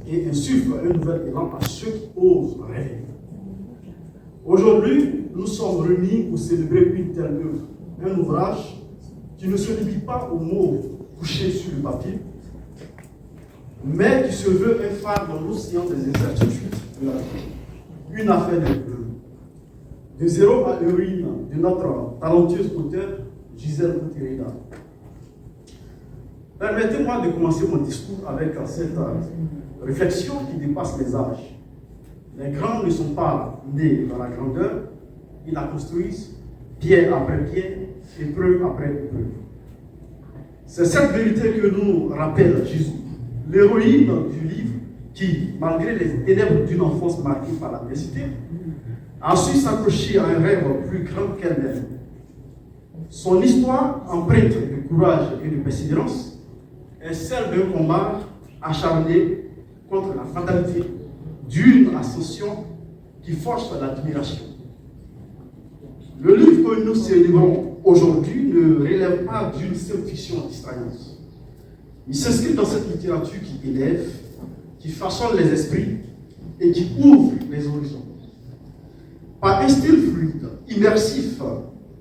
et insuffle un nouvel élan à ceux qui osent rêver. Aujourd'hui, nous sommes réunis pour célébrer une telle œuvre, un ouvrage qui ne se limite pas aux mots couchés sur le papier, mais qui se veut un phare dans l'océan des incertitudes de la vie. Une affaire de zéro à héroïne de notre talentueuse auteure Gisèle Bouté-Reda. Permettez-moi de commencer mon discours avec cette réflexion qui dépasse les âges. Les grands ne sont pas nés dans la grandeur, ils la construisent pierre après pierre, épreuve après épreuve. C'est cette vérité que nous rappelle Jésus, l'héroïne du livre qui, malgré les ténèbres d'une enfance marquée par l'adversité, a su s'accrocher à un rêve plus grand qu'elle-même. Son histoire, empreinte de courage et de persévérance, est celle d'un combat acharné contre la fatalité, d'une ascension qui force l'admiration. Le livre que nous célébrons aujourd'hui ne relève pas d'une simple fiction distrayante. Il s'inscrit dans cette littérature qui élève, qui façonne les esprits et qui ouvre les horizons. Par un style fluide, immersif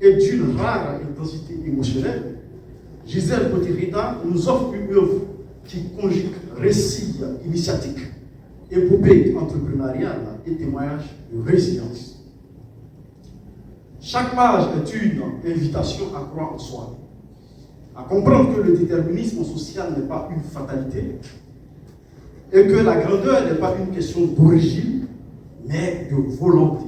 et d'une rare intensité émotionnelle, Gisèle Bouté-Reda nous offre une œuvre qui conjugue récits initiatiques, épopée entrepreneuriale et témoignage de résilience. Chaque page est une invitation à croire en soi, à comprendre que le déterminisme social n'est pas une fatalité et que la grandeur n'est pas une question d'origine, mais de volonté.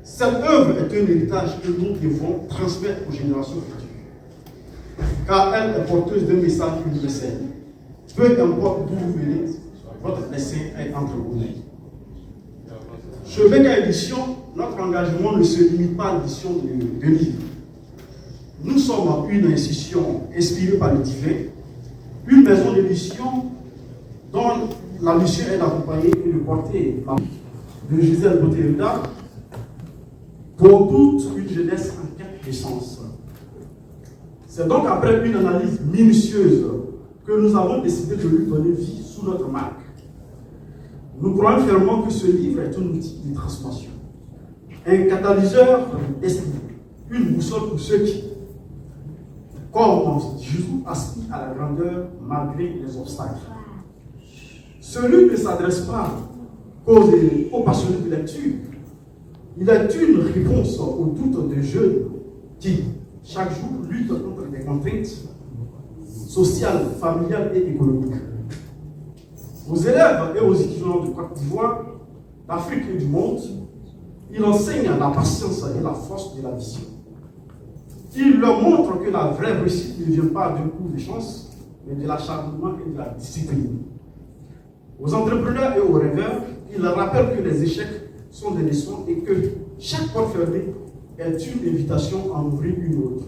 Cette œuvre est un héritage que nous devons transmettre aux générations futures, car elle est porteuse d'un message universel. Peu importe d'où vous venez, votre destin est entre vos mains. Chez Beka Édition, notre engagement ne se limite pas à l'édition de livres. Nous sommes une institution inspirée par le divin, une maison d'édition dont la mission est d'accompagner et de porter la de Gisèle Bouté-Reda pour toute une jeunesse en quête de sens. C'est donc après une analyse minutieuse que nous avons décidé de lui donner vie sous notre marque. Nous croyons fermement que ce livre est un outil de transformation, un catalyseur d'esprit, une boussole pour ceux qui, comme Jésus, aspirent à la grandeur malgré les obstacles. Ce livre ne s'adresse pas aux passionnés de lecture. Il est une réponse aux doutes des jeunes qui, chaque jour, luttent contre des contraintes sociales, familiales et économiques. Aux élèves et aux étudiants de Côte d'Ivoire, d'Afrique et du monde, il enseigne la patience et la force de la vision. Il leur montre que la vraie réussite ne vient pas d'un coup de chance, mais de l'acharnement et de la discipline. Aux entrepreneurs et aux rêveurs, il leur rappelle que les échecs sont des leçons et que chaque porte fermée est une invitation à ouvrir une autre.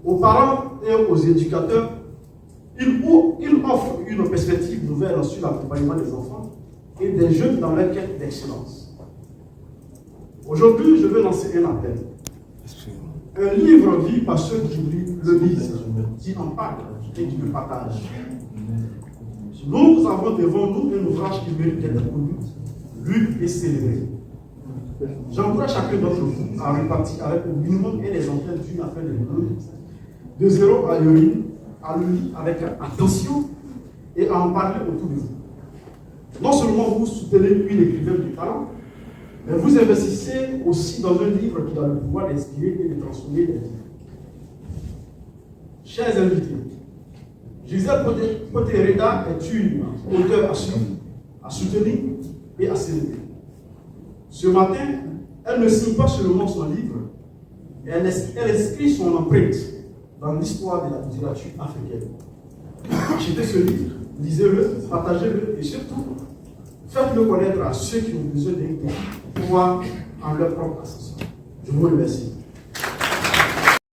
Aux parents et aux éducateurs, il offre une perspective nouvelle sur l'accompagnement des enfants et des jeunes dans leur quête d'excellence. Aujourd'hui, je veux lancer un appel. Un livre vu par ceux qui le lisent, qui en parlent et qui le partagent. Nous avons devant nous un ouvrage qui mérite d'être connu, lu et célébré. J'encourage chacun d'entre vous à repartir avec au minimum un exemplaire d'une affaire de zéro à héroïne, à le lire avec attention et à en parler autour de vous. Non seulement vous soutenez une écrivaine de talent, mais vous investissez aussi dans un livre qui a le pouvoir d'inspirer et de transformer les vies. Chers invités, Gisèle Bouté-Reda est une auteure à suivre, à soutenir et à célébrer. Ce matin, elle ne signe pas seulement son livre, elle inscrit son empreinte dans l'histoire de la littérature africaine. Achetez ce livre, lisez-le, partagez-le et surtout, faites-le connaître à ceux qui ont besoin d'un pouvoir en leur propre ascension. Je vous remercie.